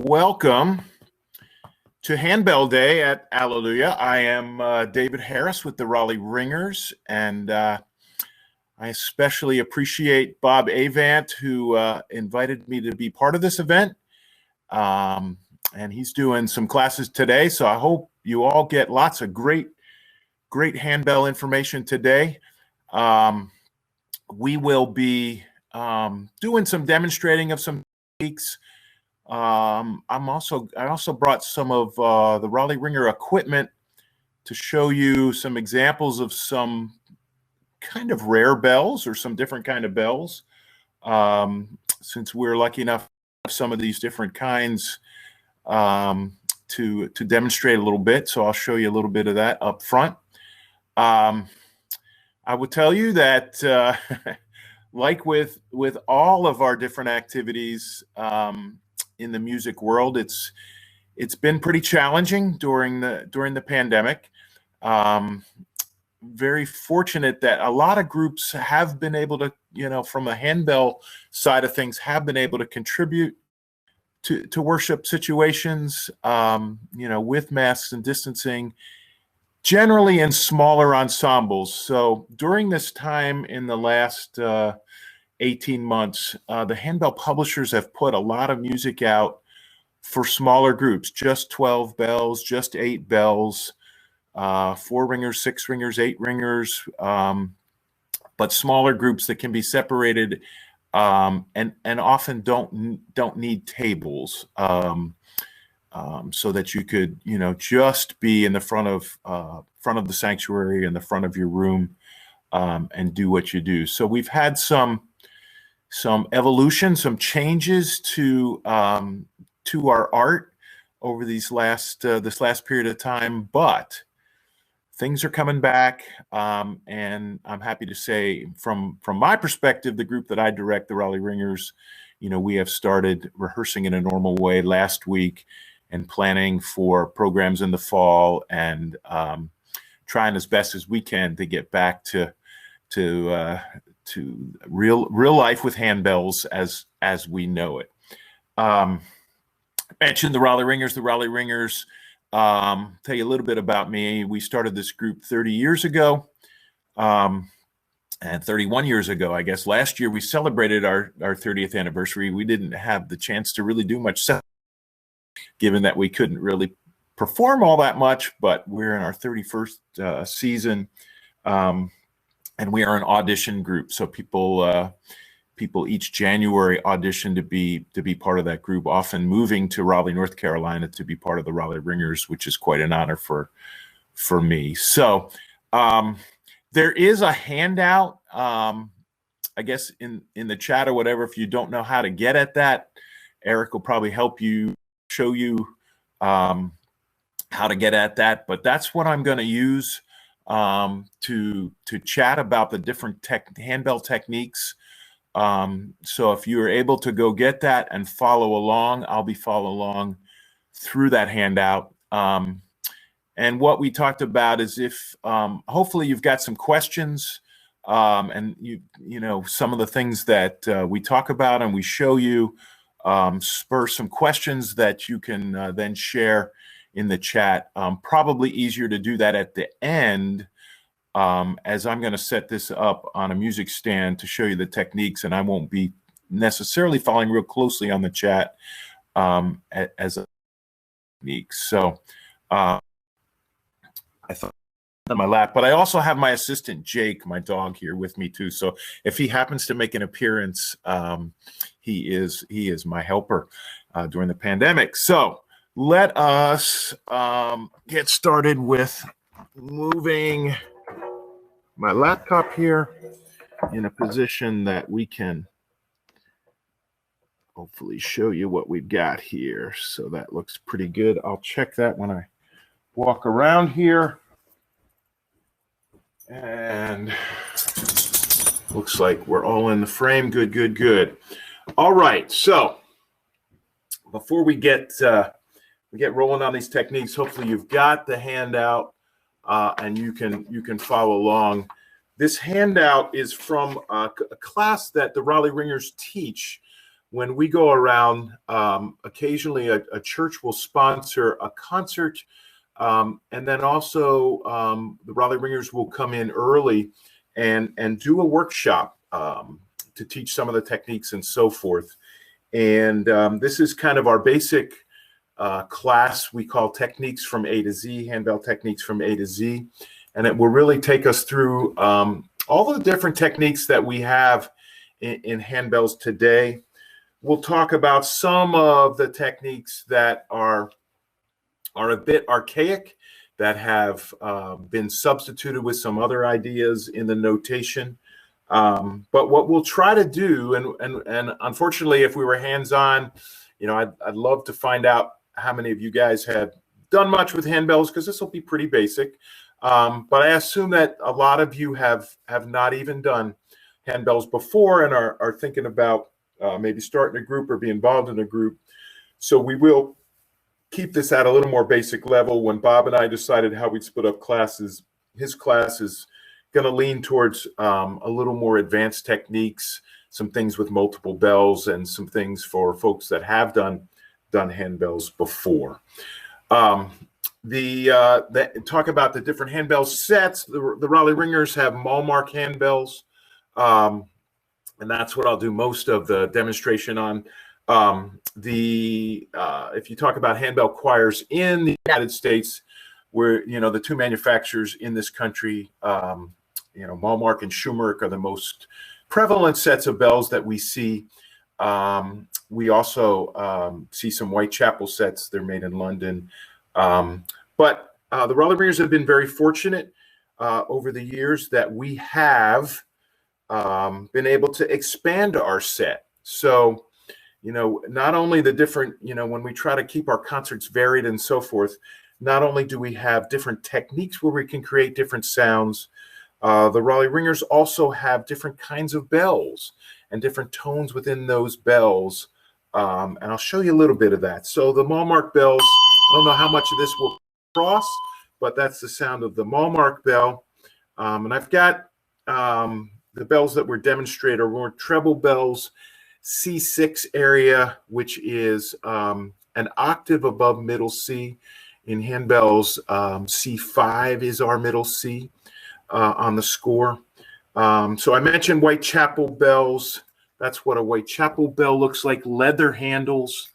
Welcome to Handbell Day at Alleluia. I am David Harris with the Raleigh Ringers, and I especially appreciate Bob Avant, who invited me to be part of this event. And he's doing some classes today, so I hope you all get lots of great handbell information today. We will be doing some demonstrating of some techniques. I also brought some of the Raleigh Ringer equipment to show you some examples of some kind of rare bells or some different kind of bells. Since we're lucky enough to have some of these different kinds to demonstrate a little bit, so I'll show you a little bit of that up front. I would tell you that like with all of our different activities in the music world, it's been pretty challenging during the pandemic. Very fortunate that a lot of groups have been able to, from a handbell side of things, have been able to contribute to worship situations, with masks and distancing, generally in smaller ensembles. So during this time in the last 18 months, the handbell publishers have put a lot of music out for smaller groups, just 12 bells, just 8 bells, 4 ringers, 6 ringers, 8 ringers, but smaller groups that can be separated and often don't need tables, so that you could just be in the front of the sanctuary, in the front of your room, and do what you do. So we've had some evolution, some changes to our art over this last period of time, but things are coming back, and I'm happy to say, from my perspective, the group that I direct, the Raleigh Ringers, we have started rehearsing in a normal way last week and planning for programs in the fall, and trying as best as we can to get back to real life with handbells as we know it. Mentioned the Raleigh Ringers. The Raleigh Ringers, tell you a little bit about me. We started this group 30 years ago, and 31 years ago, I guess. Last year we celebrated our 30th anniversary. We didn't have the chance to really do much, given that we couldn't really perform all that much, but we're in our 31st season, and we are an audition group. So people each January audition to be part of that group, often moving to Raleigh, North Carolina to be part of the Raleigh Ringers, which is quite an honor for me. So there is a handout, I guess, in the chat or whatever. If you don't know how to get at that, Eric will probably help you, show you how to get at that. But that's what I'm going to use to chat about the different handbell techniques. So if you're able to go get that and follow along, I'll be following along through that handout. And what we talked about is, if hopefully you've got some questions, and some of the things that we talk about and we show you spur some questions that you can then share in the chat. Probably easier to do that at the end, as I'm going to set this up on a music stand to show you the techniques, and I won't be necessarily following real closely on the chat as a technique. So I thought on my lap, but I also have my assistant Jake, my dog, here with me too. So if he happens to make an appearance, he is my helper during the pandemic. So let us get started with moving my laptop here in a position that we can hopefully show you what we've got here. So that looks pretty good. I'll check that when I walk around here. And looks like we're all in the frame. Good, good, good. All right. So before we get rolling on these techniques, hopefully you've got the handout, and you can follow along. This handout is from a class that the Raleigh Ringers teach when we go around, occasionally a church will sponsor a concert. And then also the Raleigh Ringers will come in early and do a workshop to teach some of the techniques and so forth. And this is kind of our basic class we call Techniques from A to Z, handbell techniques from A to Z. And it will really take us through all the different techniques that we have in handbells today. We'll talk about some of the techniques that are a bit archaic, that have been substituted with some other ideas in the notation. But what we'll try to do, and unfortunately, if we were hands-on, I'd love to find out how many of you guys have done much with handbells, because this will be pretty basic. But I assume that a lot of you have not even done handbells before and are thinking about maybe starting a group or be involved in a group. So we will keep this at a little more basic level. When Bob and I decided how we'd split up classes, his class is going to lean towards a little more advanced techniques, some things with multiple bells, and some things for folks that have done handbells before. Talk about the different handbell sets. The Raleigh Ringers have Malmark handbells, and that's what I'll do most of the demonstration on. If you talk about handbell choirs in the United States, where the two manufacturers in this country, Malmark and Schumerich, are the most prevalent sets of bells that we see. We also see some Whitechapel sets. They're made in London. But the Raleigh Ringers have been very fortunate over the years that we have been able to expand our set. So, not only the different, when we try to keep our concerts varied and so forth, not only do we have different techniques where we can create different sounds, the Raleigh Ringers also have different kinds of bells and different tones within those bells. And I'll show you a little bit of that. So the Malmark bells, I don't know how much of this will cross, but that's the sound of the Malmark bell. And I've got the bells that we're demonstrating are more treble bells, C6 area, which is an octave above middle C. In handbells, C5 is our middle C on the score. So I mentioned Whitechapel bells. That's what a Whitechapel bell looks like. Leather handles,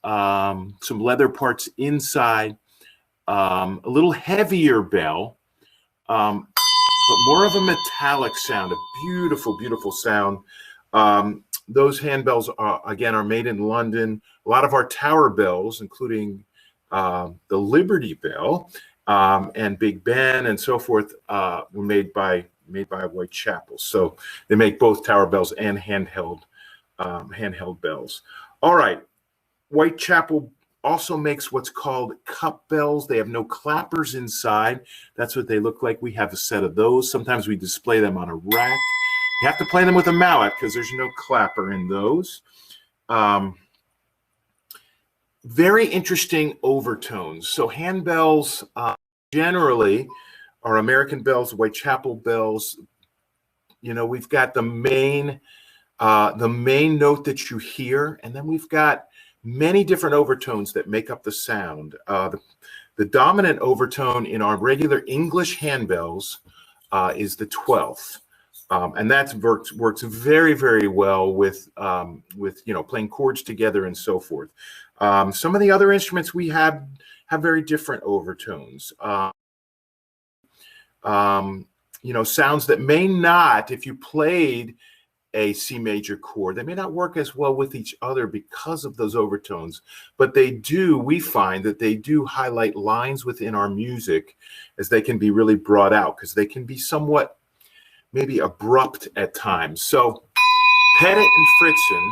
some leather parts inside, a little heavier bell, but more of a metallic sound, a beautiful, beautiful sound. Those handbells are made in London. A lot of our tower bells, including the Liberty Bell and Big Ben and so forth, were made by Whitechapel. So they make both tower bells and handheld bells. All right, Whitechapel also makes what's called cup bells. They have no clappers inside. That's what they look like. We have a set of those. Sometimes we display them on a rack. You have to play them with a mallet because there's no clapper in those. Very interesting overtones. So handbells generally are American bells, Whitechapel bells. We've got the main note that you hear, and then we've got many different overtones that make up the sound. The dominant overtone in our regular English handbells is the 12th. And that works very, very well with playing chords together and so forth. Some of the other instruments we have very different overtones. Sounds that may not, if you played a C major chord, they may not work as well with each other because of those overtones, but we find that they do highlight lines within our music as they can be really brought out, because they can be somewhat maybe abrupt at times. So Pettit and Fritzen,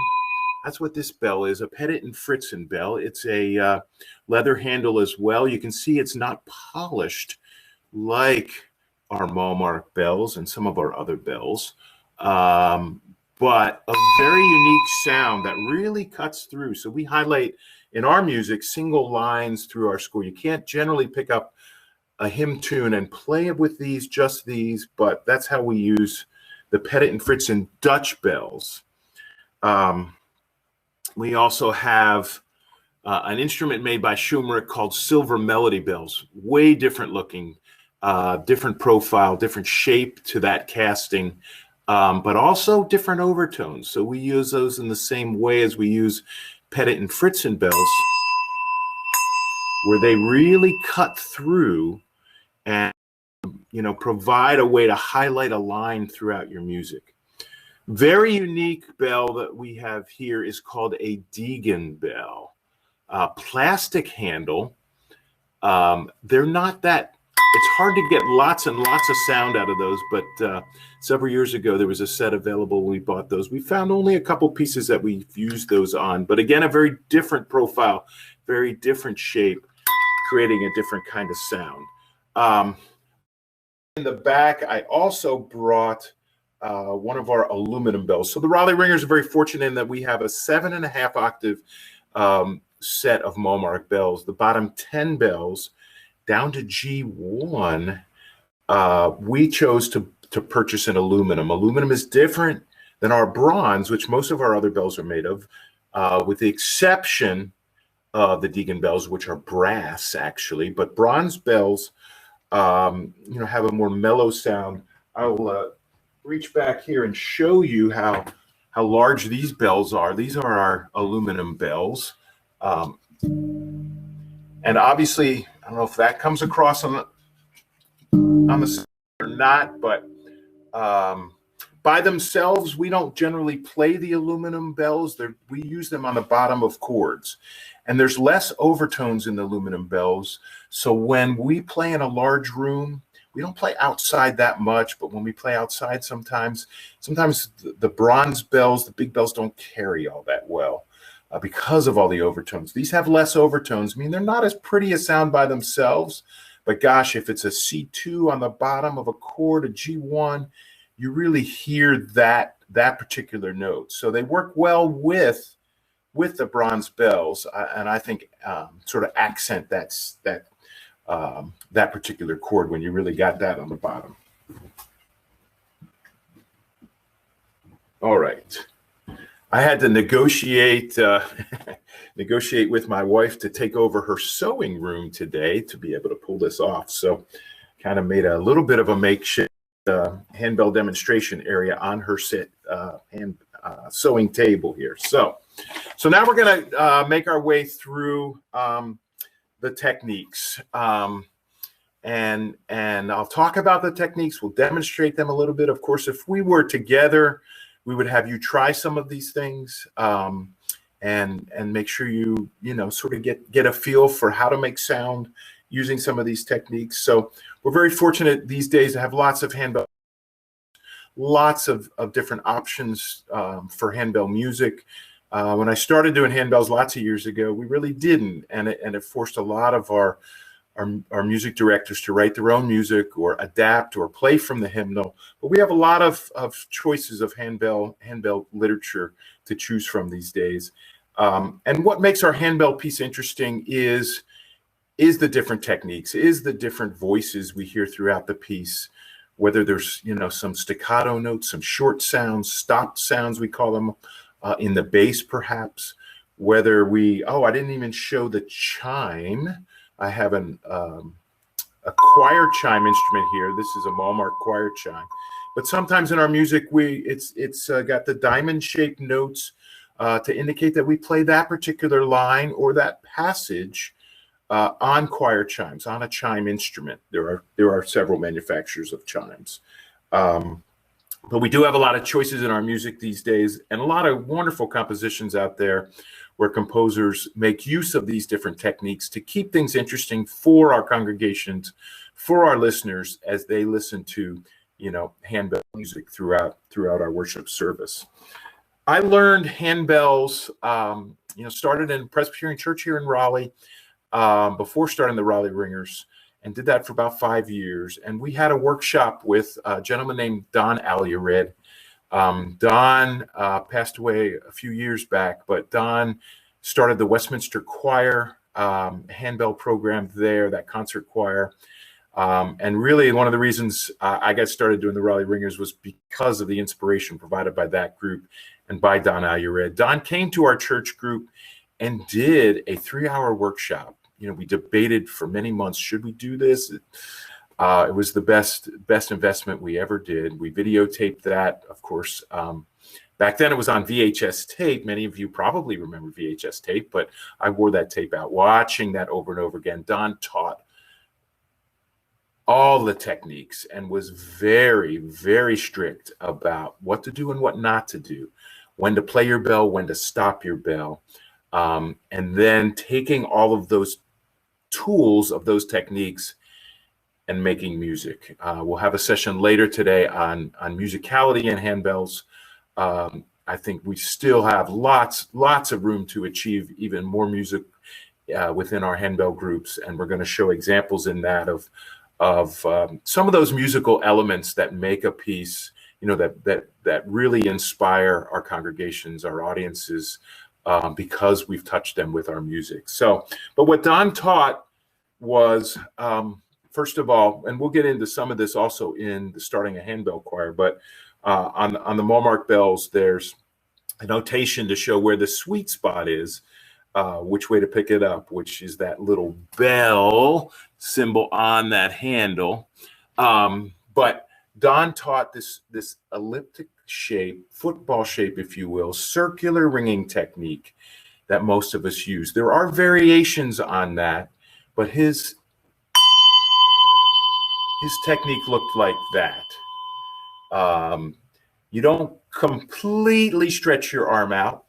that's what this bell is, a Pettit and Fritzen bell. It's a leather handle as well. You can see it's not polished like our Malmark bells and some of our other bells, but a very unique sound that really cuts through. So we highlight in our music single lines through our score. You can't generally pick up a hymn tune and play it with just these, but that's how we use the Pettit and Fritzen Dutch bells. We also have an instrument made by Schumrick called silver melody bells. Way different looking, different profile, different shape to that casting, but also different overtones. So we use those in the same way as we use Pettit and Fritzen bells, where they really cut through and provide a way to highlight a line throughout your music. Very unique bell that we have here is called a Deegan bell. Plastic handle. They're not that, it's hard to get lots and lots of sound out of those, but several years ago there was a set available. We bought those. We found only a couple pieces that we've used those on, but again, a very different profile, very different shape, creating a different kind of sound. In the back, I also brought one of our aluminum bells. So the Raleigh Ringers are very fortunate in that we have a 7.5 octave set of Malmark bells. The bottom 10 bells down to G1, we chose to purchase in aluminum. Aluminum is different than our bronze, which most of our other bells are made of, with the exception of the Deegan bells, which are brass actually. But bronze bells, have a more mellow sound. I'll reach back here and show you how large these bells are. These are our aluminum bells. And obviously, I don't know if that comes across on the or not, but by themselves, we don't generally play the aluminum bells. We use them on the bottom of chords. And there's less overtones in the aluminum bells. So when we play in a large room, we don't play outside that much, but when we play outside sometimes the bronze bells, the big bells don't carry all that well because of all the overtones. These have less overtones. I mean, they're not as pretty a sound by themselves, but gosh, if it's a C2 on the bottom of a chord, a G1, you really hear that particular note. So they work well with the bronze bells, and I think sort of accent that particular chord when you really got that on the bottom. All right, I had to negotiate with my wife to take over her sewing room today to be able to pull this off. So, kind of made a little bit of a makeshift handbell demonstration area on her sewing table here. So now we're going to make our way through the techniques, and I'll talk about the techniques. We'll demonstrate them a little bit. Of course, if we were together, we would have you try some of these things and make sure you sort of get a feel for how to make sound using some of these techniques. So we're very fortunate these days to have lots of handbell, lots of different options for handbell music. When I started doing handbells lots of years ago, we really didn't, and it forced a lot of our music directors to write their own music or adapt or play from the hymnal. But we have a lot of choices of handbell literature to choose from these days. And what makes our handbell piece interesting is the different techniques, is the different voices we hear throughout the piece, whether there's some staccato notes, some short sounds, stopped sounds we call them, in the bass perhaps, whether I didn't even show the chime. I have a choir chime instrument here. This is a Malmark choir chime. But sometimes in our music, it's got the diamond-shaped notes to indicate that we play that particular line or that passage on choir chimes, on a chime instrument. There are several manufacturers of chimes. But we do have a lot of choices in our music these days, and a lot of wonderful compositions out there where composers make use of these different techniques to keep things interesting for our congregations, for our listeners as they listen to, handbell music throughout our worship service. I learned handbells, started in Presbyterian Church here in Raleigh before starting the Raleigh Ringers, and did that for about 5 years. And we had a workshop with a gentleman named Don Alleluia. Don passed away a few years back, but Don started the Westminster Choir handbell program there, that concert choir. And really, one of the reasons I got started doing the Raleigh Ringers was because of the inspiration provided by that group and by Don Alured. Don came to our church group and did a 3-hour workshop. We debated for many months, should we do this? It was the best investment we ever did. We videotaped that, of course. Back then it was on VHS tape. Many of you probably remember VHS tape, but I wore that tape out, watching that over and over again. Don taught all the techniques and was very, very strict about what to do and what not to do, when to play your bell, when to stop your bell, and then taking all of those tools of those techniques and making music. We'll have a session later today on musicality and handbells. I think we still have lots of room to achieve even more music within our handbell groups, and we're going to show examples in that of some of those musical elements that make a piece, that really inspire our congregations, our audiences, because we've touched them with our music. So, but what Don taught was, first of all, and we'll get into some of this also in the Starting a Handbell Choir, but on the Malmark bells, there's a notation to show where the sweet spot is, which way to pick it up, which is that little bell symbol on that handle. But Don taught this elliptic shape, football shape, if you will, circular ringing technique that most of us use. There are variations on that, but his technique looked like that. You don't completely stretch your arm out.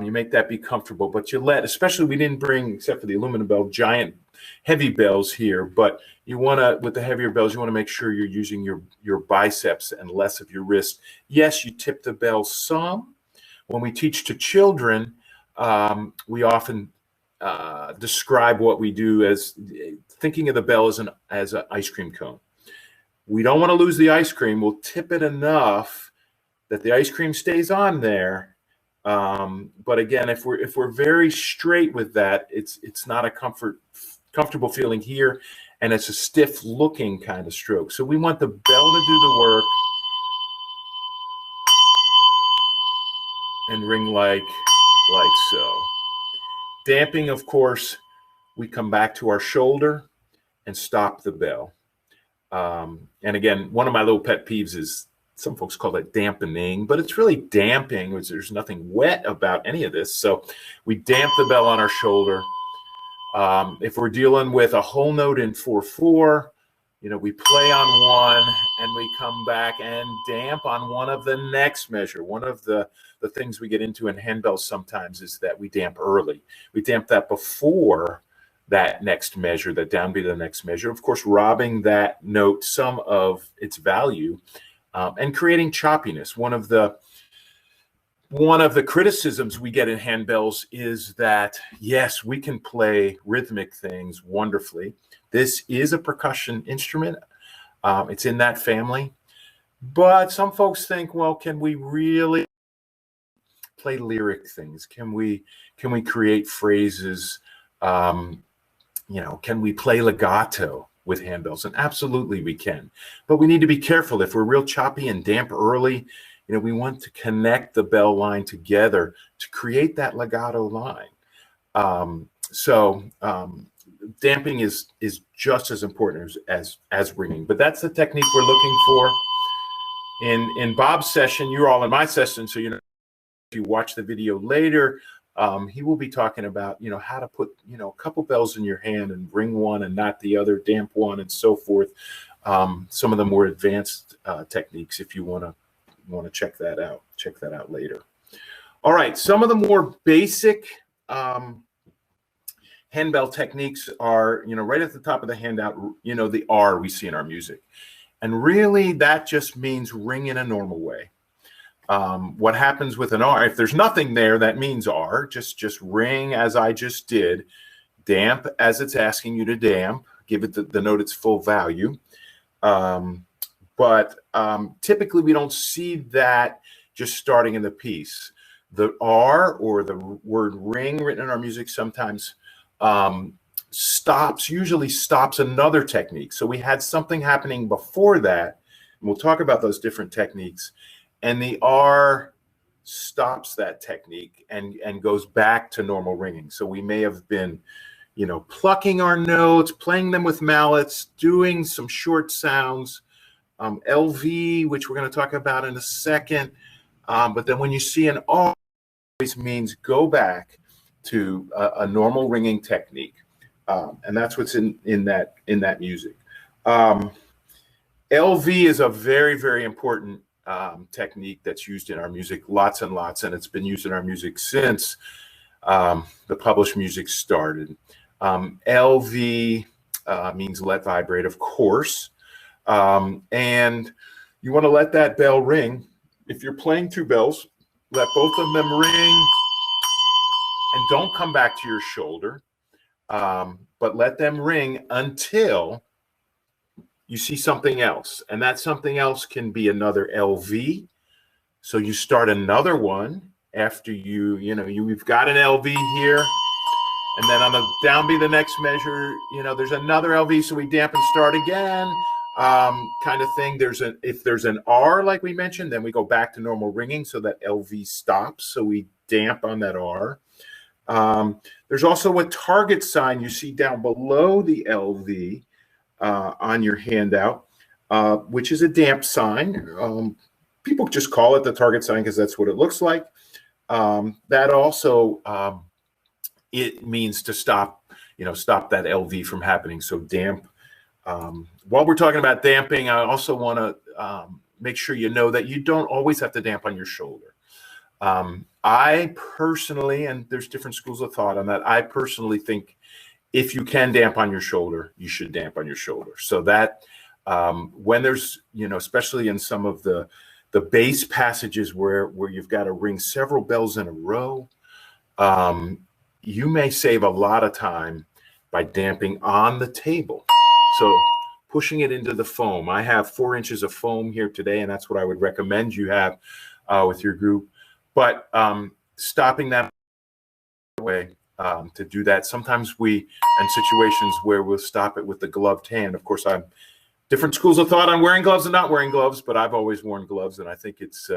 You make that be comfortable, but you especially we didn't bring, except for the aluminum bell, giant heavy bells here, but you want to, with the heavier bells, you want to make sure you're using your biceps and less of your wrist. Yes, you tip the bell some. When we teach to children, we often describe what we do as thinking of the bell as an ice cream cone. We don't want to lose the ice cream. We'll tip it enough that the ice cream stays on there. But again, if we're very straight with that, it's not a comfortable feeling here, and it's a stiff looking kind of stroke. So we want the bell to do the work and ring like so. Damping, of course, we come back to our shoulder and stop the bell. And again, one of my little pet peeves is some folks call it dampening, but it's really damping. There's nothing wet about any of this. So we damp the bell on our shoulder. If we're dealing with a whole note in 4/4, we play on one and we come back and damp on one of the next measure. One of the things we get into in handbells sometimes is that we damp early. We damp that before that next measure, that downbeat of the next measure, of course, robbing that note some of its value, and creating choppiness. One of the criticisms we get in handbells is that, yes, we can play rhythmic things wonderfully. This is a percussion instrument. It's in that family. But some folks think, well, can we really play lyric things? Can we create phrases? Can we play legato with handbells? And absolutely we can. But we need to be careful. If we're real choppy and damp early, we want to connect the bell line together to create that legato line. So damping is just as important as ringing. But that's the technique we're looking for. In Bob's session, you're all in my session, so if you watch the video later, he will be talking about how to put a couple bells in your hand and ring one and not the other, damp one, and so forth. Some of the more advanced techniques, if you want to check that out later. All right, some of the more basic handbell techniques are right at the top of the handout, the R we see in our music, and really that just means ring in a normal way. What happens with an R, if there's nothing there, that means R. Just ring as I just did. Damp as it's asking you to damp. Give it the note its full value. But typically we don't see that just starting in the piece. The R or the word ring written in our music sometimes usually stops another technique. So we had something happening before that, and we'll talk about those different techniques. And the R stops that technique and goes back to normal ringing. So we may have been, plucking our notes, playing them with mallets, doing some short sounds, LV, which we're going to talk about in a second. But then when you see an R, it always means go back to a normal ringing technique. And that's what's in that music. LV is a very, very important technique that's used in our music, lots and lots, and it's been used in our music since the published music started. LV means let vibrate, of course, and you want to let that bell ring. If you're playing two bells, let both of them ring, and don't come back to your shoulder, but let them ring until you see something else, and that something else can be another LV. So you start another one after you've got an LV here, and then on the downbeat, the next measure, there's another LV. So we damp and start again, kind of thing. If there's an R, like we mentioned, then we go back to normal ringing, so that LV stops. So we damp on that R. There's also a target sign you see down below the LV. On your handout, which is a damp sign. People just call it the target sign because that's what it looks like. That also, it means to stop that LV from happening. So damp. While we're talking about damping, I also want to make sure you know that you don't always have to damp on your shoulder. I personally, and there's different schools of thought on that, I personally think if you can damp on your shoulder, you should damp on your shoulder. So that when there's, especially in some of the bass passages where you've got to ring several bells in a row, you may save a lot of time by damping on the table. So pushing it into the foam. I have 4 inches of foam here today, and that's what I would recommend you have with your group. But stopping that way, to do that. Sometimes in situations where we'll stop it with the gloved hand. Of course, I'm different schools of thought on wearing gloves and not wearing gloves, but I've always worn gloves, and I think it's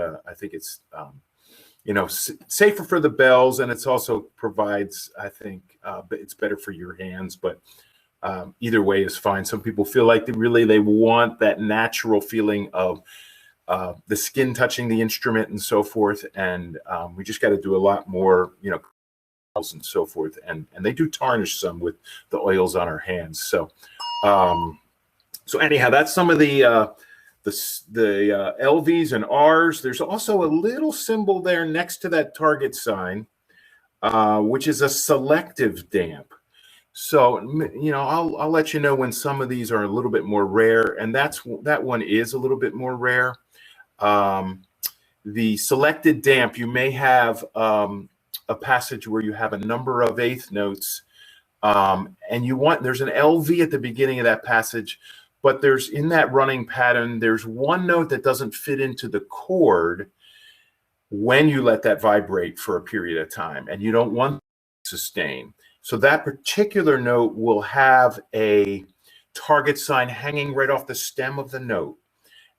safer for the bells, and it's also provides, I think, it's better for your hands. But either way is fine. Some people feel like they want that natural feeling of the skin touching the instrument and so forth, and we just got to do a lot more, and so forth, and they do tarnish some with the oils on our hands. So anyhow, that's some of the LVs and Rs. There's also a little symbol there next to that target sign, which is a selective damp. So I'll let you know when some of these are a little bit more rare, and that one is a little bit more rare. The selected damp, you may have a passage where you have a number of eighth notes, and there's an LV at the beginning of that passage, but in that running pattern, there's one note that doesn't fit into the chord when you let that vibrate for a period of time, and you don't want to sustain. So that particular note will have a target sign hanging right off the stem of the note,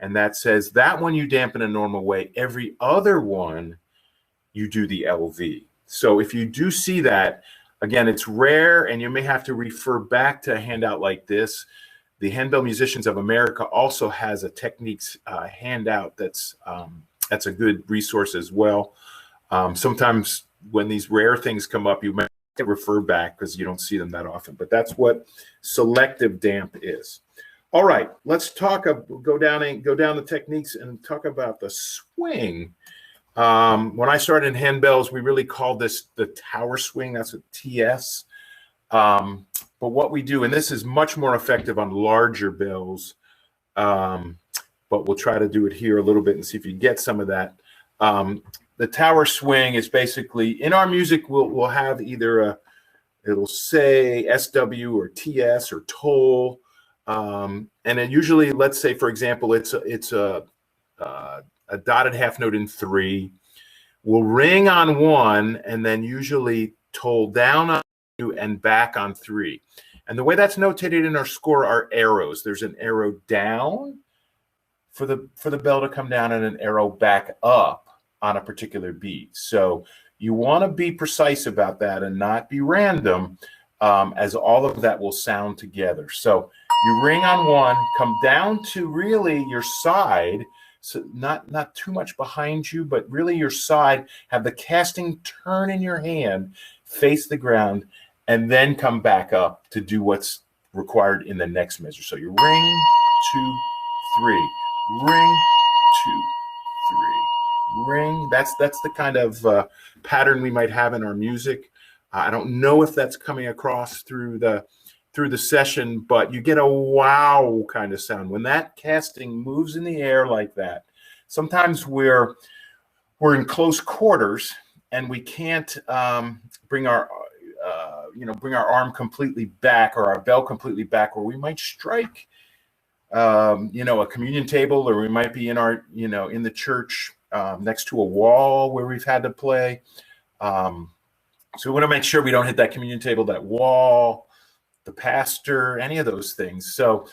and that says that one you dampen a normal way. Every other one, you do the LV. So if you do see that, again, it's rare, and you may have to refer back to a handout like this. The Handbell Musicians of America also has a techniques handout that's a good resource as well. Sometimes when these rare things come up, you might have to refer back because you don't see them that often. But that's what selective damp is. All right, let's go down the techniques and talk about the swing. When I started in handbells, we really called this the tower swing. That's a TS. But what we do, and this is much more effective on larger bells, but we'll try to do it here a little bit and see if you get some of that. The tower swing is basically, in our music, we'll have either it'll say SW or TS or toll. And then usually, let's say, for example, it's a dotted half note in 3. We'll ring on 1 and then usually toll down on 2 and back on 3. And the way that's notated in our score are arrows. There's an arrow down for the bell to come down and an arrow back up on a particular beat. So you want to be precise about that and not be random, as all of that will sound together. So you ring on one, come down to really your side, so not too much behind you, but really your side, have the casting turn in your hand, face the ground, and then come back up to do what's required in the next measure. So you ring, 2, 3, ring, 2, 3, ring. That's the kind of pattern we might have in our music. I don't know if that's coming across through the session, but you get a wow kind of sound when that casting moves in the air like that. Sometimes we're in close quarters and we can't bring our arm completely back or our bell completely back, or we might strike a communion table, or we might be in our in the church next to a wall where we've had to play. So we want to make sure we don't hit that communion table, that wall, the pastor, any of those things. So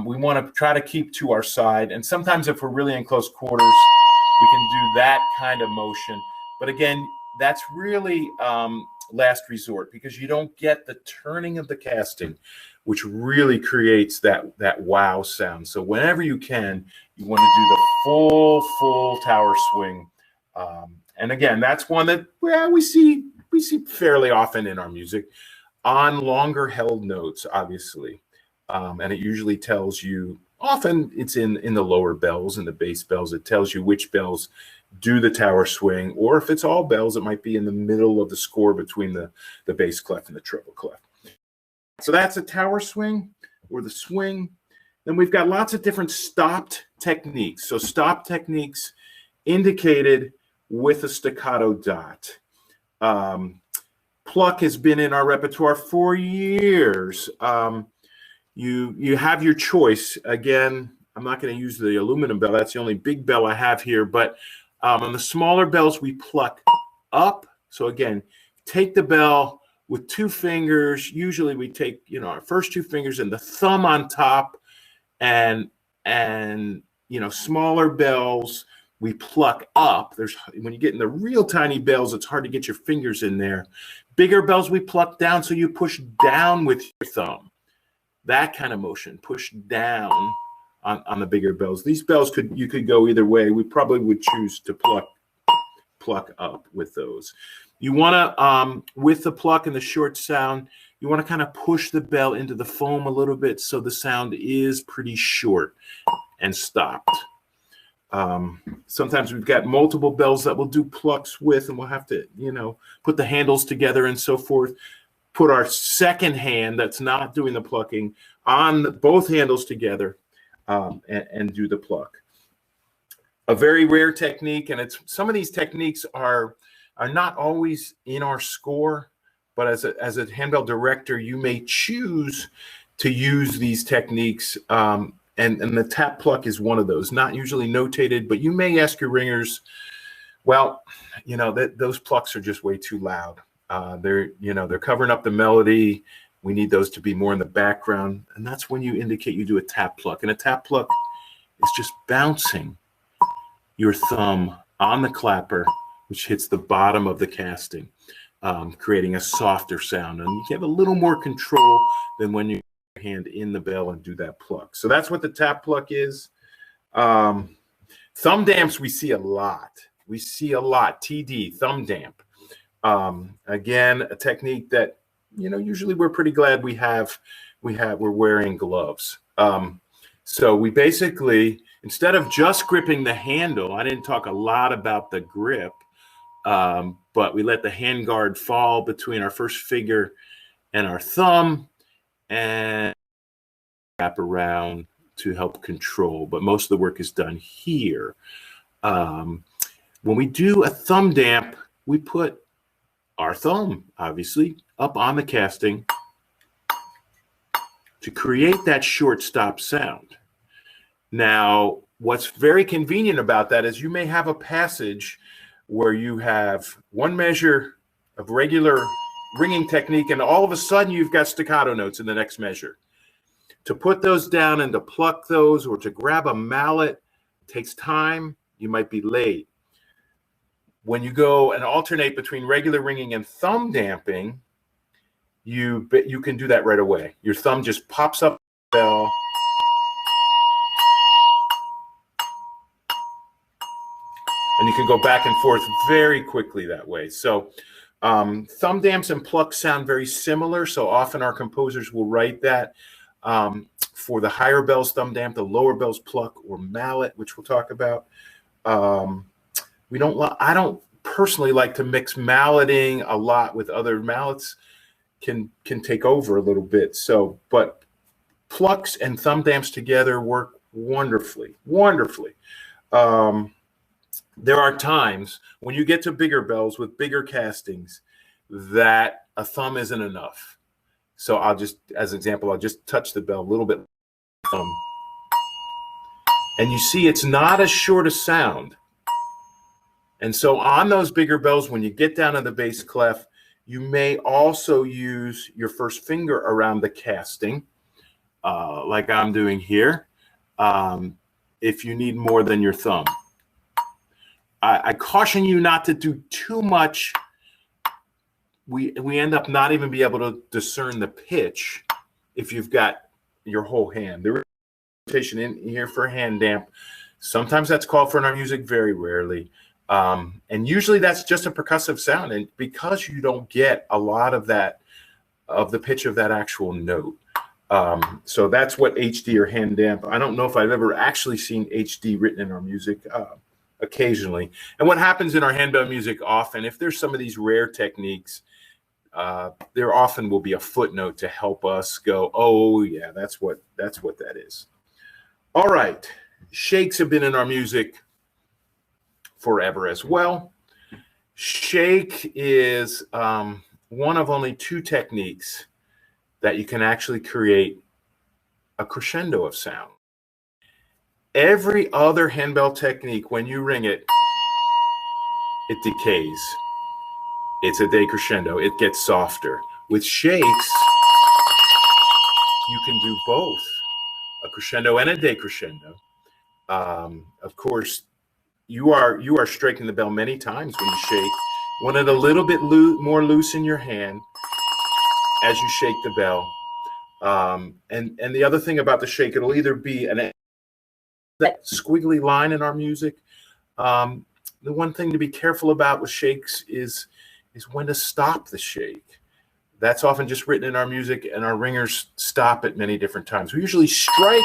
we want to try to keep to our side. And sometimes if we're really in close quarters, we can do that kind of motion. But again, that's really last resort, because you don't get the turning of the casting, which really creates that wow sound. So whenever you can, you want to do the full tower swing. And again, that's one that we see fairly often in our music on longer held notes, obviously. And it usually tells you, often it's in the lower bells and the bass bells, it tells you which bells do the tower swing, or if it's all bells, it might be in the middle of the score between the bass clef and the treble clef. So that's a tower swing or the swing. Then we've got lots of different stopped techniques. So stop techniques indicated with a staccato dot. Pluck has been in our repertoire for years. You have your choice. Again, I'm not going to use the aluminum bell. That's the only big bell I have here. But on the smaller bells, we pluck up. So again, take the bell with 2 fingers. Usually we take our first 2 fingers and the thumb on top, and smaller bells we pluck up. When you get in the real tiny bells, it's hard to get your fingers in there. Bigger bells we pluck down, so you push down with your thumb. That kind of motion, push down on the bigger bells. These bells you could go either way. We probably would choose to pluck up with those. You want to, with the pluck and the short sound, you want to kind of push the bell into the foam a little bit so the sound is pretty short and stopped. Sometimes we've got multiple bells that we'll do plucks with, and we'll have to, put the handles together and so forth. Put our second hand that's not doing the plucking on both handles together, and do the pluck. A very rare technique, and some of these techniques are not always in our score, but as a handbell director, you may choose to use these techniques. And the tap pluck is one of those, not usually notated, but you may ask your ringers, well, those plucks are just way too loud. They're covering up the melody. We need those to be more in the background. And that's when you indicate you do a tap pluck. And a tap pluck is just bouncing your thumb on the clapper, which hits the bottom of the casting, creating a softer sound. And you have a little more control than when you hand in the bell and do that pluck. So that's what the tap pluck is. Thumb damps we see a lot. TD, thumb damp. Again, a technique that usually we're pretty glad we're wearing gloves. So we basically, instead of just gripping the handle, I didn't talk a lot about the grip, but we let the hand guard fall between our first finger and our thumb, and wrap around to help control. But most of the work is done here. When we do a thumb damp, we put our thumb, obviously, up on the casting to create that short stop sound. Now, what's very convenient about that is you may have a passage where you have one measure of regular ringing technique, and all of a sudden you've got staccato notes in the next measure. To put those down and to pluck those or to grab a mallet takes time. You might be late. When you go and alternate between regular ringing and thumb damping, you can do that right away. Your thumb just pops up the bell. And you can go back and forth very quickly that way. So thumb damps and plucks sound very similar. So often our composers will write that for the higher bells, thumb damp, the lower bells, pluck or mallet, which we'll talk about. I don't personally like to mix malleting a lot with other mallets. Can take over a little bit. So, but plucks and thumb damps together work wonderfully, wonderfully. There are times when you get to bigger bells with bigger castings that a thumb isn't enough. So I'll just, as an example, I'll just touch the bell a little bit. And you see it's not as short a sound. And so on those bigger bells, when you get down to the bass clef, you may also use your first finger around the casting, like I'm doing here, if you need more than your thumb. I caution you not to do too much. We end up not even be able to discern the pitch if you've got your whole hand. There is rotation in here for hand damp. Sometimes that's called for in our music, very rarely. And usually that's just a percussive sound. And because you don't get a lot of that, of the pitch of that actual note. So that's what HD or hand damp. I don't know if I've ever actually seen HD written in our music. Occasionally. And what happens in our handbell music often, if there's some of these rare techniques, there often will be a footnote to help us go, oh yeah, that's what that is. All right, shakes have been in our music forever as well. Shake is one of only two techniques that you can actually create a crescendo of sound. Every other handbell technique, when you ring it, it decays. It's a decrescendo. It gets softer. With shakes, you can do both, a crescendo and a decrescendo. Of course, you are striking the bell many times when you shake. You want it a little bit more loose in your hand as you shake the bell. And the other thing about the shake, it'll either be that squiggly line in our music. The one thing to be careful about with shakes is when to stop the shake. That's often just written in our music, and our ringers stop at many different times. We usually strike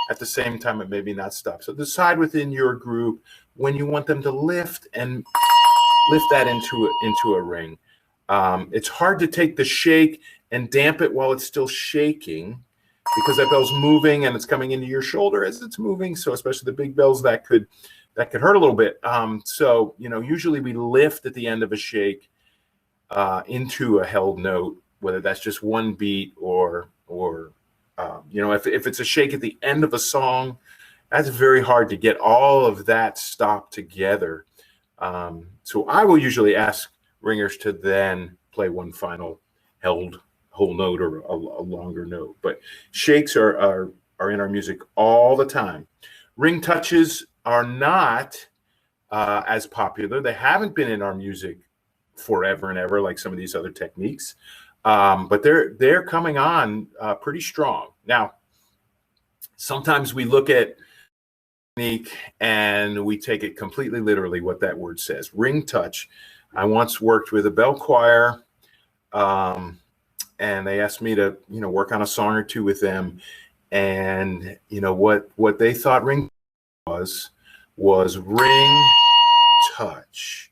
at the same time and maybe not stop. So decide within your group when you want them to lift and lift that into a ring. It's hard to take the shake and damp it while it's still shaking, because that bell's moving and it's coming into your shoulder as it's moving. So especially the big bells, that could hurt a little bit. So, usually we lift at the end of a shake into a held note, whether that's just one beat or if it's a shake at the end of a song, that's very hard to get all of that stopped together. So I will usually ask ringers to then play one final held whole note or a longer note. But shakes are in our music all the time. Ring touches are not as popular. They haven't been in our music forever and ever like some of these other techniques, but they're coming on pretty strong. Now, sometimes we look at technique and we take it completely literally what that word says. Ring touch. I once worked with a bell choir, and they asked me to work on a song or two with them, and what they thought ring was ring touch,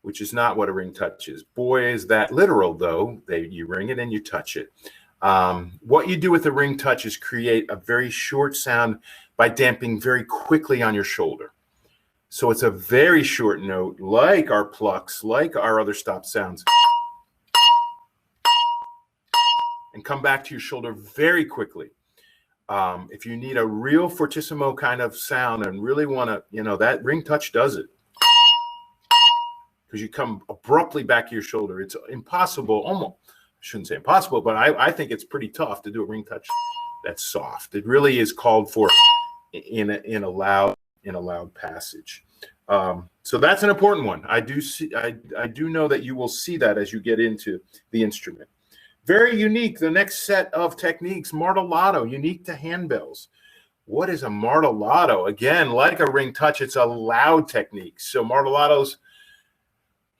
which is not what a ring touch is. Boy, is that literal, though. You ring it and you touch it. What you do with the ring touch is create a very short sound by damping very quickly on your shoulder. So it's a very short note, like our plucks, like our other stop sounds. And come back to your shoulder very quickly. If you need a real fortissimo kind of sound and really want to, that ring touch does it. because you come abruptly back to your shoulder. It's impossible, almost, I shouldn't say impossible, but I think it's pretty tough to do a ring touch that's soft. It really is called for in a loud passage. So that's an important one. I do know that you will see that as you get into the instrument. Very unique. The next set of techniques, martellato, unique to handbells. What is a martellato? Again, like a ring touch, it's a loud technique. So martellatos,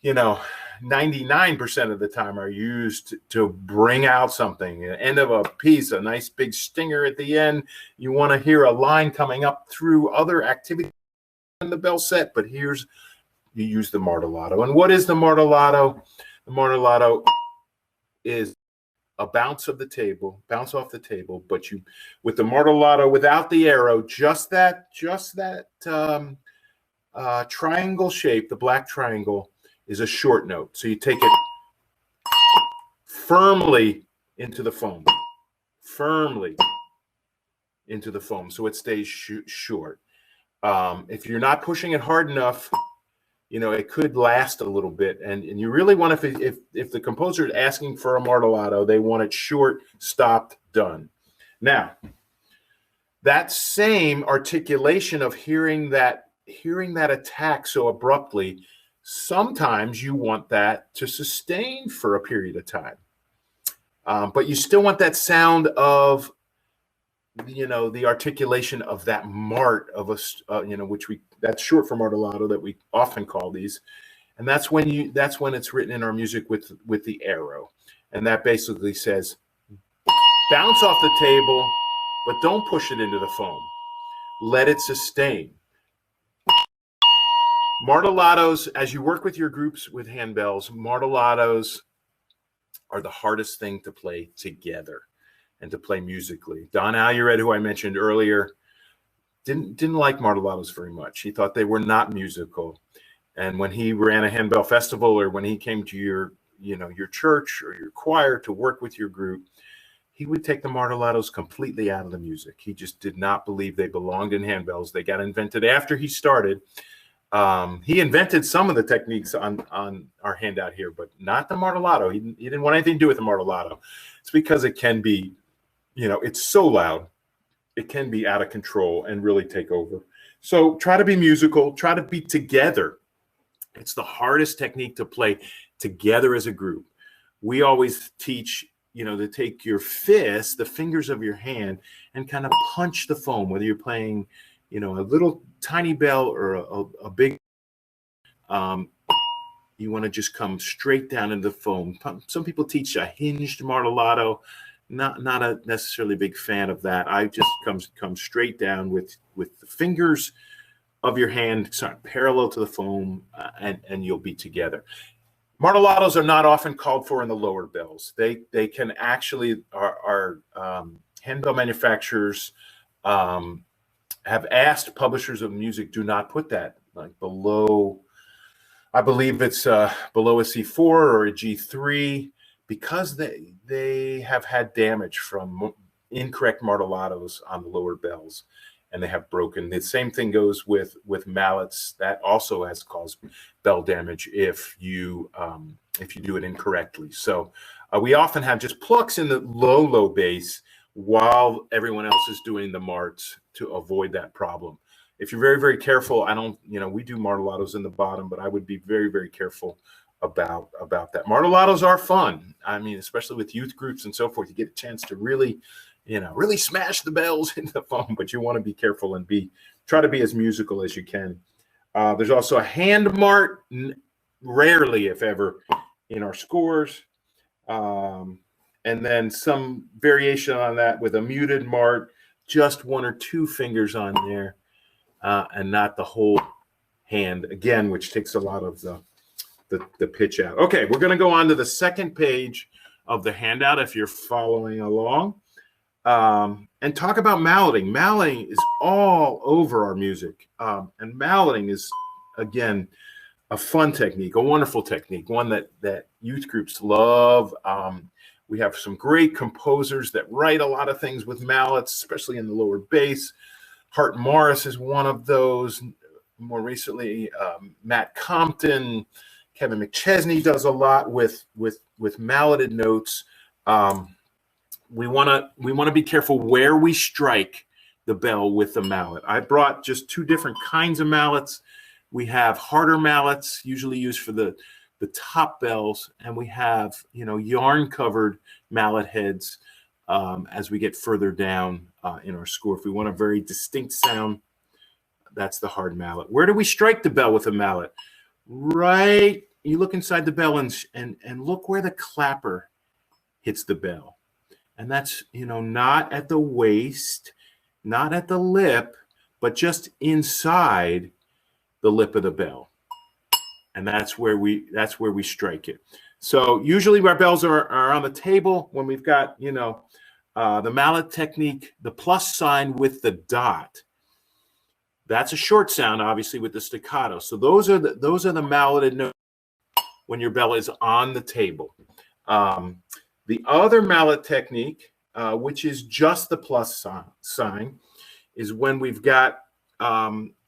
99% of the time are used to bring out something, the end of a piece, a nice big stinger at the end. You want to hear a line coming up through other activities in the bell set, but you use the martellato. And what is the martellato? The martellato is a bounce off the table, but with the martellato without the arrow, just that triangle shape, the black triangle, is a short note. So you take it firmly into the foam, so it stays short. If you're not pushing it hard enough, it could last a little bit. And you really want to, if the composer is asking for a martellato, they want it short, stopped, done. Now, that same articulation of hearing that attack so abruptly, sometimes you want that to sustain for a period of time. But you still want that sound of, the articulation of that mart of that's short for martellato that we often call these. And that's when it's written in our music with the arrow. And that basically says, bounce off the table, but don't push it into the foam. Let it sustain. Martellatos, as you work with your groups with handbells, martellatos are the hardest thing to play together and to play musically. Don Alluret, who I mentioned earlier, didn't like martellatos very much. He thought they were not musical. And when he ran a handbell festival, or when he came to your church or your choir to work with your group, he would take the martellatos completely out of the music. He just did not believe they belonged in handbells. They got invented after he started. He invented some of the techniques on our handout here, but not the martellato. He didn't want anything to do with the martellato. It's because it can be, it's so loud, it can be out of control and really take over. So try to be musical, try to be together. It's the hardest technique to play together as a group. We always teach, to take your fist, the fingers of your hand, and kind of punch the foam, whether you're playing a little tiny bell or a big, you want to just come straight down into the foam. Some people teach a hinged martellato. Not a necessarily big fan of that. I just come straight down with the fingers of your hand parallel to the foam, and you'll be together. Martellatos are not often called for in the lower bells. They can actually, our handbell manufacturers have asked publishers of music, do not put that below, I believe it's below a C4 or a G3, because they have had damage from incorrect martellatos on the lower bells, and they have broken. The same thing goes with mallets. That also has caused bell damage if you do it incorrectly. So we often have just plucks in the low bass while everyone else is doing the marts to avoid that problem. If you're very, very careful, we do martellatos in the bottom, but I would be very, very careful about that. Martellatos are fun. Especially with youth groups and so forth, you get a chance to really smash the bells into the foam, but you want to be careful and try to be as musical as you can. There's also a hand mart, rarely, if ever, in our scores. And then some variation on that with a muted mart, just one or two fingers on there, and not the whole hand, again, which takes a lot of the pitch out. Okay, we're going to go on to the second page of the handout if you're following along, and talk about malleting. Malleting is all over our music, and malleting is, again, a fun technique, a wonderful technique, one that youth groups love. We have some great composers that write a lot of things with mallets, especially in the lower bass. Hart Morris is one of those. More recently, Matt Compton, Kevin McChesney does a lot with malleted notes. We want to be careful where we strike the bell with the mallet. I brought just two different kinds of mallets. We have harder mallets, usually used for the top bells, and we have, you know, yarn covered mallet heads as we get further down in our score. If we want a very distinct sound, that's the hard mallet. Where do we strike the bell with a mallet? Right, you look inside the bell and look where the clapper hits the bell. And that's, you know, not at the waist, not at the lip, but just inside the lip of the bell. And that's where we strike it. So usually our bells are on the table when we've got, you know, the mallet technique, the plus sign with the dot. That's a short sound, obviously, with the staccato. So those are the malleted notes when your bell is on the table. The other mallet technique, which is just the plus sign, is when we've got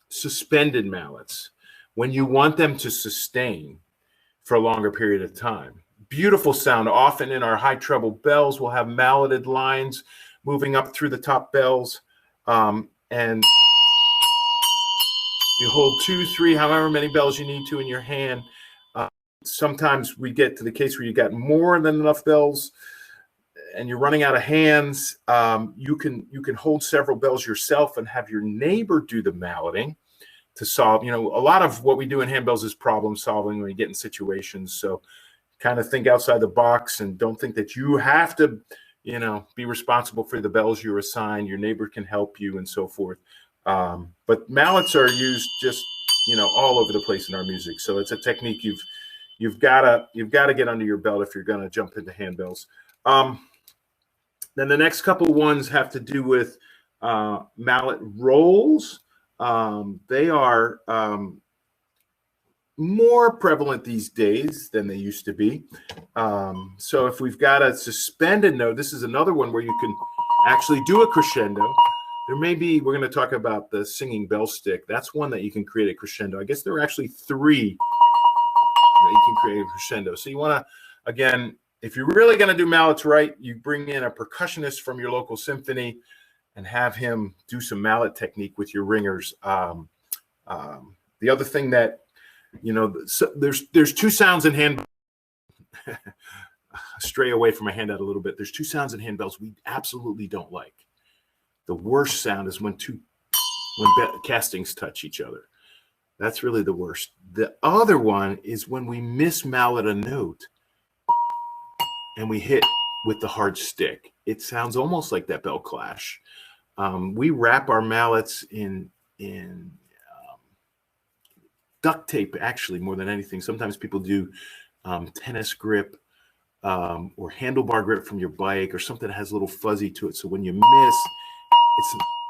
suspended mallets, when you want them to sustain for a longer period of time. Beautiful sound. Often in our high treble bells, we'll have malleted lines moving up through the top bells. And you hold 2, 3, however many bells you need to in your hand. Sometimes we get to the case where you got more than enough bells and you're running out of hands. You can hold several bells yourself and have your neighbor do the malleting to solve. You know, a lot of what we do in handbells is problem solving when you get in situations. So kind of think outside the box and don't think that you have to, you know, be responsible for the bells you're assigned. Your neighbor can help you and so forth. But mallets are used just, you know, all over the place in our music. So it's a technique you've got to get under your belt if you're going to jump into handbells. Then the next couple ones have to do with mallet rolls. They are more prevalent these days than they used to be. So if we've got a suspended note, this is another one where you can actually do a crescendo. There may be, we're going to talk about the singing bell stick. That's one that you can create a crescendo. I guess there are actually 3 that you can create a crescendo. So you want to, again, if you're really going to do mallets right, you bring in a percussionist from your local symphony and have him do some mallet technique with your ringers. The other thing that, you know, so there's 2 sounds in handbells. Stray away from my handout a little bit. There's 2 sounds in handbells we absolutely don't like. The worst sound is when castings touch each other. That's really the worst. The other one is when we mismallet a note and we hit with the hard stick. It sounds almost like that bell clash. We wrap our mallets in duct tape, actually, more than anything. Sometimes people do tennis grip or handlebar grip from your bike or something that has a little fuzzy to it. So when you miss,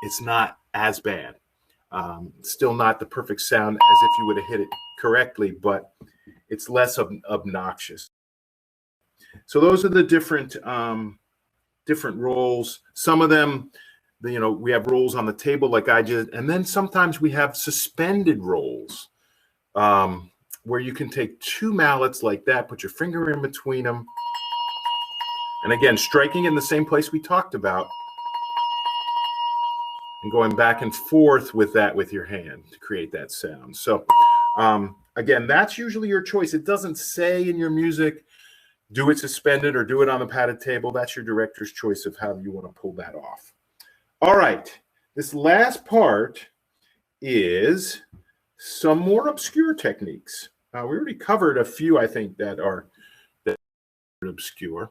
it's not as bad. Still not the perfect sound as if you would have hit it correctly, but it's less obnoxious. So those are the different rolls. Some of them, you know, we have rolls on the table like I did, and then sometimes we have suspended rolls where you can take 2 mallets like that, put your finger in between them, and again, striking in the same place we talked about, and going back and forth with that with your hand to create that sound. So again, that's usually your choice. It doesn't say in your music, do it suspended or do it on the padded table. That's your director's choice of how you want to pull that off. All right, this last part is some more obscure techniques. We already covered a few, I think, that are obscure.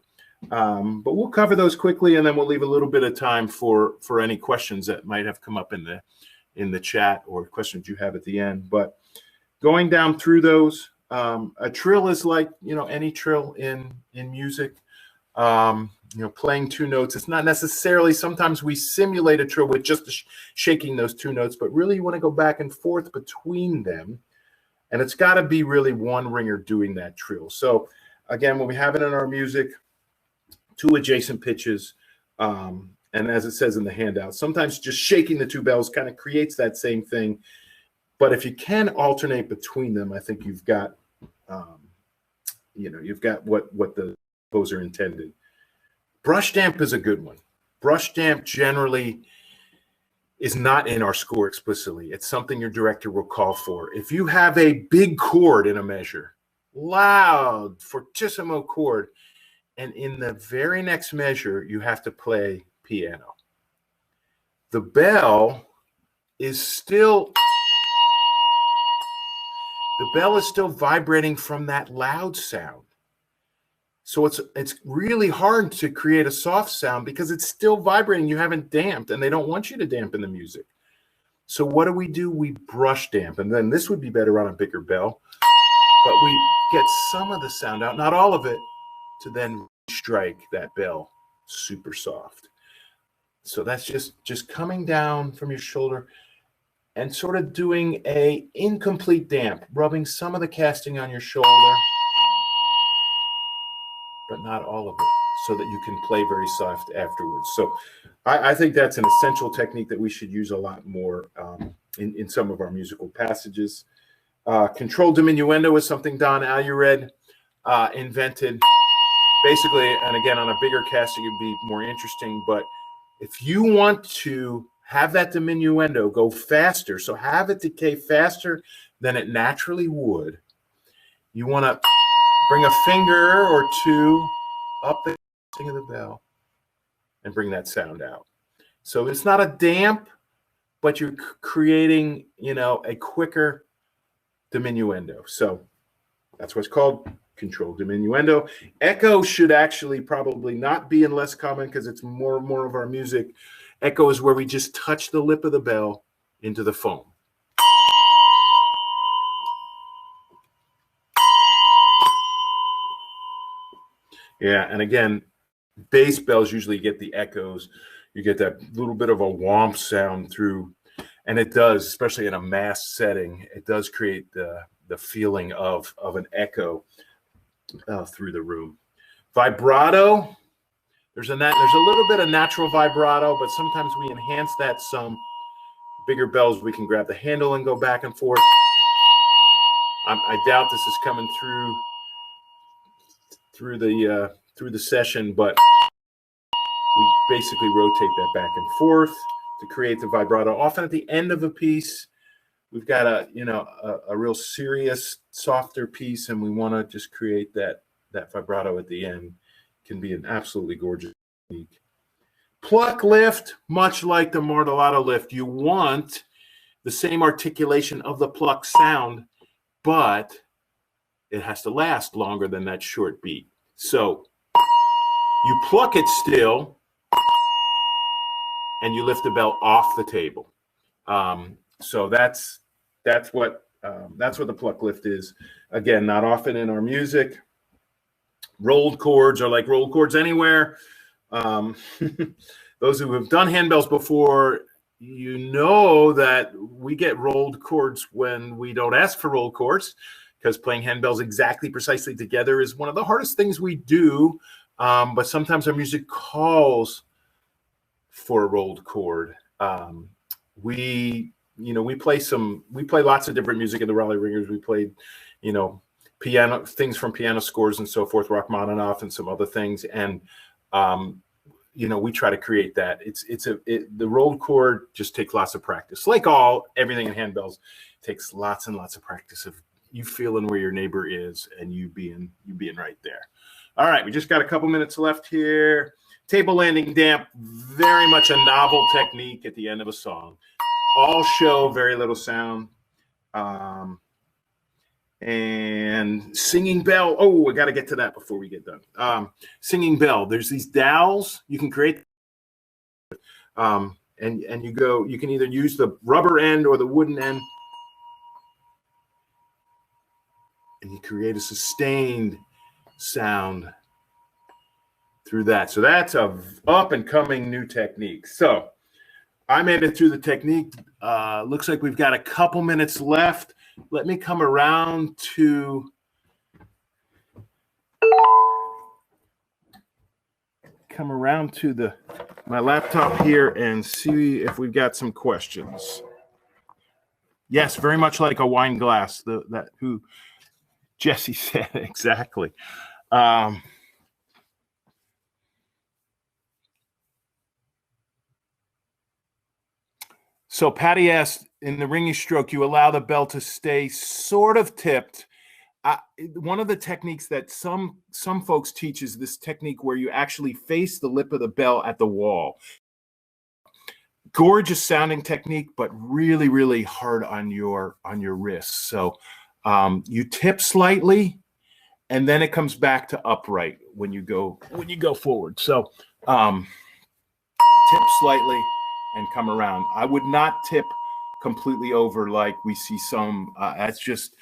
But we'll cover those quickly, and then we'll leave a little bit of time for any questions that might have come up in the chat or questions you have at the end. But going down through those, a trill is like, you know, any trill in music. You know, playing 2 notes. It's not necessarily, sometimes we simulate a trill with just shaking those 2 notes, but really you want to go back and forth between them. And it's got to be really one ringer doing that trill. So again, when we have it in our music, 2 adjacent pitches. And as it says in the handout, sometimes just shaking the 2 bells kind of creates that same thing. But if you can alternate between them, I think you've got you've got what the composer intended. Brush damp is a good one. Brush damp generally is not in our score explicitly. It's something your director will call for. If you have a big chord in a measure, loud, fortissimo chord, and in the very next measure, you have to play piano. The bell is still vibrating from that loud sound. So it's really hard to create a soft sound because it's still vibrating. You haven't damped, and they don't want you to dampen the music. So what do? We brush damp, and then this would be better on a bigger bell, but we get some of the sound out, not all of it, to then strike that bell super soft. So that's just coming down from your shoulder and sort of doing a incomplete damp, rubbing some of the casting on your shoulder, but not all of it, so that you can play very soft afterwards. So I think that's an essential technique that we should use a lot more in some of our musical passages. Controlled diminuendo is something Don Alured invented. Basically, and again, on a bigger casting, it'd be more interesting, but if you want to have that diminuendo go faster, so have it decay faster than it naturally would, you want to bring a finger or two up the casting of the bell and bring that sound out. So it's not a damp, but you're creating, a quicker diminuendo. So that's what's called controlled diminuendo. Echo should actually probably not be in less common because it's more of our music. Echo is where we just touch the lip of the bell into the foam. Yeah, and again, bass bells usually get the echoes. You get that little bit of a womp sound through, and it does, especially in a mass setting, it does create the feeling of an echo through the room. Vibrato, there's a little bit of natural vibrato, but sometimes we enhance that some. Bigger bells, we can grab the handle and go back and forth. I doubt this is coming through the session, but we basically rotate that back and forth to create the vibrato. Often at the end of a piece, we've got a real serious, softer piece, and we want to just create that vibrato at the end. It can be an absolutely gorgeous technique. Pluck lift, much like the martellato lift, you want the same articulation of the pluck sound, but it has to last longer than that short beat. So you pluck it still, and you lift the bell off the table. So that's what the pluck lift is. Again, not often in our music. Rolled chords are like rolled chords anywhere. Those who have done handbells before, that we get rolled chords when we don't ask for rolled chords, because playing handbells exactly precisely together is one of the hardest things we do. But sometimes our music calls for a rolled chord. We play lots of different music in the Raleigh Ringers. We played, piano things from piano scores and so forth, Rachmaninoff and some other things, and we try to create that. The rolled chord just takes lots of practice. Like everything in handbells takes lots and lots of practice of you feeling where your neighbor is and you being right there. All right, we just got a couple minutes left here. Table landing damp, very much a novel technique at the end of a song. All show, very little sound. And singing bell. Oh, I got to get to that before we get done. Singing bell. There's these dowels you can create. And you can either use the rubber end or the wooden end. And you create a sustained sound through that. So that's a up and coming new technique. So I made it through the technique. Looks like we've got a couple minutes left. Let me come around to my laptop here and see if we've got some questions. Yes, very much like a wine glass. Jesse said exactly. So Patty asked, in the ringing stroke, you allow the bell to stay sort of tipped. One of the techniques that some folks teach is this technique where you actually face the lip of the bell at the wall. Gorgeous sounding technique, but really, really hard on your wrists. So you tip slightly, and then it comes back to upright when you go forward. So tip slightly and come around. I would not tip completely over like we see some. That's just,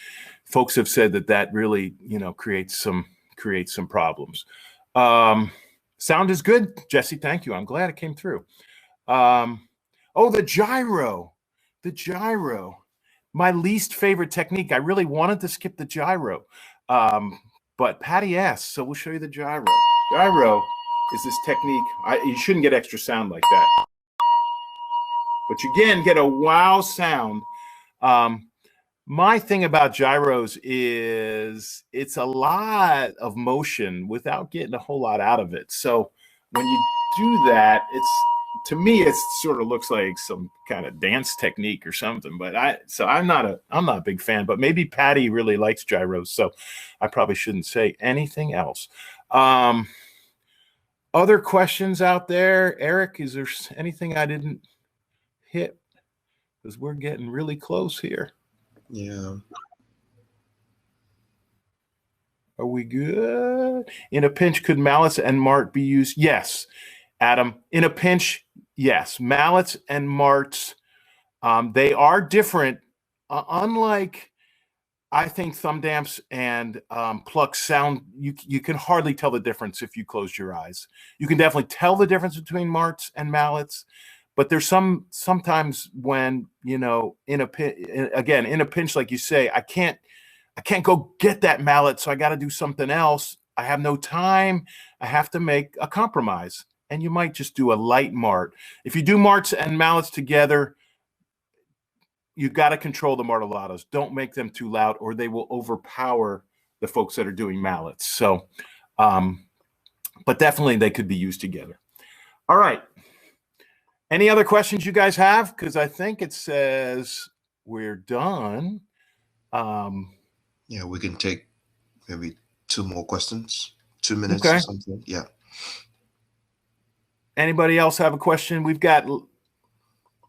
folks have said that really, creates some problems. Sound is good, Jesse. Thank you. I'm glad it came through. The gyro. My least favorite technique. I really wanted to skip the gyro, but Patty asked, so we'll show you the gyro. Gyro is this technique. You shouldn't get extra sound like that, but you again get a wow sound. My thing about gyros is it's a lot of motion without getting a whole lot out of it. So when you do that, to me, it sort of looks like some kind of dance technique or something. But I'm not a big fan. But maybe Patty really likes gyros, so I probably shouldn't say anything else. Other questions out there, Eric? Is there anything I didn't hit? Because we're getting really close here. Yeah. Are we good? In a pinch, could mallets and mart be used? Yes, Adam. In a pinch, yes. Mallets and marts, they are different. Unlike, I think, thumb damps and plucks sound, you can hardly tell the difference if you close your eyes. You can definitely tell the difference between marts and mallets. But there's sometimes when, in a pinch, like you say, I can't go get that mallet, so I got to do something else. I have no time. I have to make a compromise. And you might just do a light mart. If you do marts and mallets together, you got to control the martellados. Don't make them too loud, or they will overpower the folks that are doing mallets. So, but definitely they could be used together. All right. Any other questions you guys have? Because I think it says we're done. Yeah, we can take maybe 2 more questions, 2 minutes or something. Yeah. Anybody else have a question?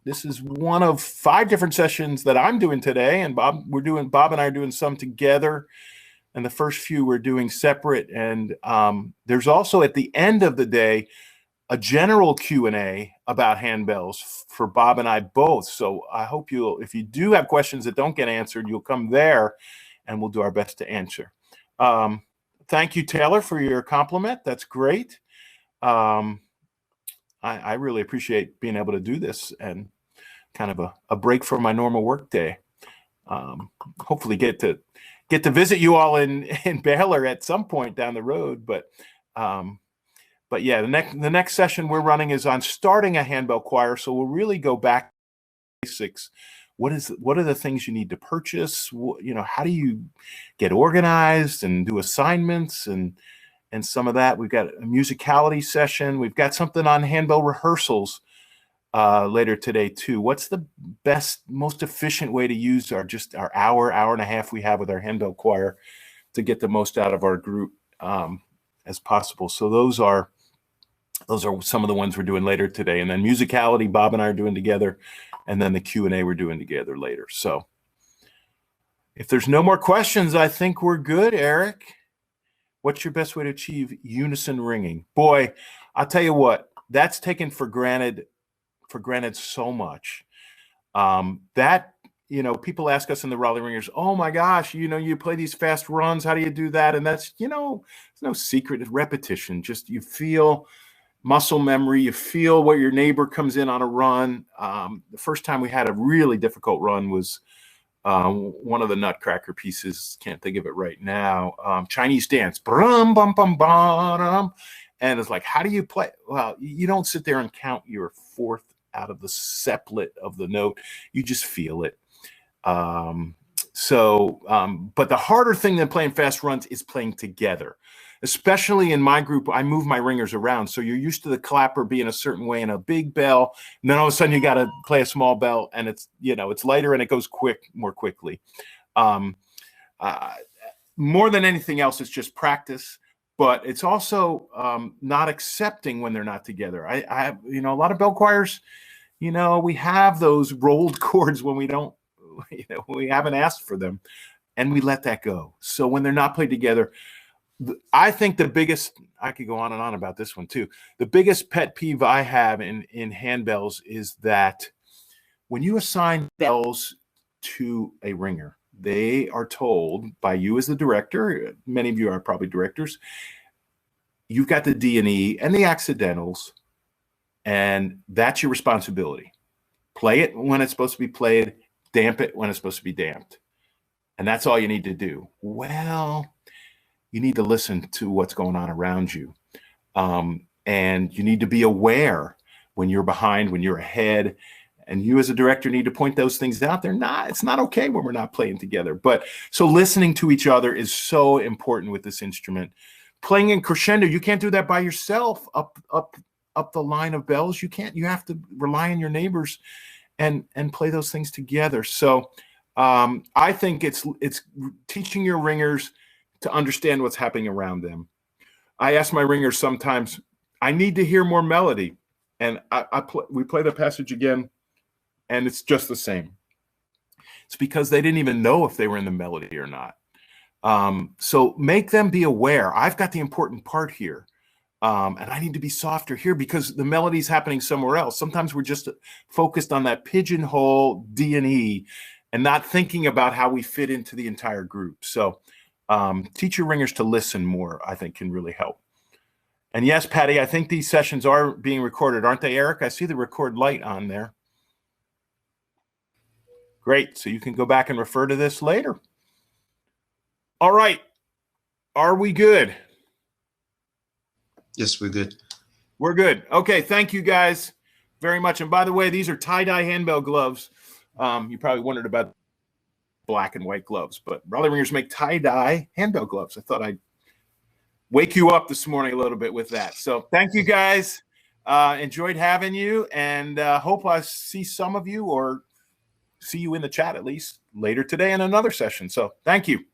This is one of 5 different sessions that I'm doing today, and Bob and I are doing some together, and the first few we're doing separate. And there's also at the end of the day a general Q&A about handbells for Bob and I both. So I hope if you do have questions that don't get answered, you'll come there, and we'll do our best to answer. Thank you, Taylor, for your compliment. That's great. I really appreciate being able to do this and kind of a break from my normal work day. Hopefully get to visit you all in Baylor at some point down the road. But yeah, the next session we're running is on starting a handbell choir. So we'll really go back to basics. What are the things you need to purchase? How do you get organized and do assignments and some of that. We've got a musicality session. We've got something on handbell rehearsals later today too. What's the most efficient way to use our hour and a half we have with our handbell choir to get the most out of our group as possible? So those are some of the ones we're doing later today. And then musicality, Bob and I are doing together, and then the Q&A we're doing together later. So if there's no more questions, I think we're good, Eric. What's your best way to achieve unison ringing? Boy, I'll tell you what, that's taken for granted so much. People ask us in the Raleigh Ringers, oh my gosh, you play these fast runs. How do you do that? And that's, there's no secret. It's repetition. Just you feel muscle memory. You feel where your neighbor comes in on a run. The first time we had a really difficult run was one of the Nutcracker pieces. Can't think of it right now. Chinese dance. Brum, bum, bum, bum. And it's like, how do you play? Well, you don't sit there and count your fourth out of the seplet of the note. You just feel it. So, but the harder thing than playing fast runs is playing together. Especially in my group, I move my ringers around. So you're used to the clapper being a certain way in a big bell. And then all of a sudden you got to play a small bell, and it's, it's lighter and it goes more quickly. More than anything else, it's just practice, but it's also not accepting when they're not together. I have, a lot of bell choirs, we have those rolled chords when we don't, we haven't asked for them, and we let that go. So when they're not played together, I think the biggest, I could go on and on about this one too. The biggest pet peeve I have in handbells is that when you assign bells to a ringer, they are told by you as the director, many of you are probably directors, you've got the D and E and the accidentals, and that's your responsibility. Play it when it's supposed to be played, damp it when it's supposed to be damped. And that's all you need to do. Well, you need to listen to what's going on around you. And you need to be aware when you're behind, when you're ahead. And you as a director need to point those things out. It's not okay when we're not playing together. But so listening to each other is so important with this instrument. Playing in crescendo, you can't do that by yourself up the line of bells. You can't. You have to rely on your neighbors and play those things together. So I think it's teaching your ringers to understand what's happening around them. I ask my ringers sometimes, I need to hear more melody. And we play the passage again, and it's just the same. It's because they didn't even know if they were in the melody or not. So make them be aware. I've got the important part here. And I need to be softer here because the melody's happening somewhere else. Sometimes we're just focused on that pigeonhole D and E and not thinking about how we fit into the entire group. So teach your ringers to listen more, I think, can really help. And yes, Patty, I think these sessions are being recorded, aren't they, Eric? I see the record light on there. Great. So you can go back and refer to this later. All right. Are we good? Yes, we're good. We're good. Okay. Thank you guys very much. And by the way, these are tie-dye handbell gloves. You probably wondered about black and white gloves, but Raleigh Ringers make tie-dye handbell gloves. I thought I'd wake you up this morning a little bit with that. So thank you guys. Enjoyed having you, and hope I see some of you or see you in the chat at least later today in another session. So thank you.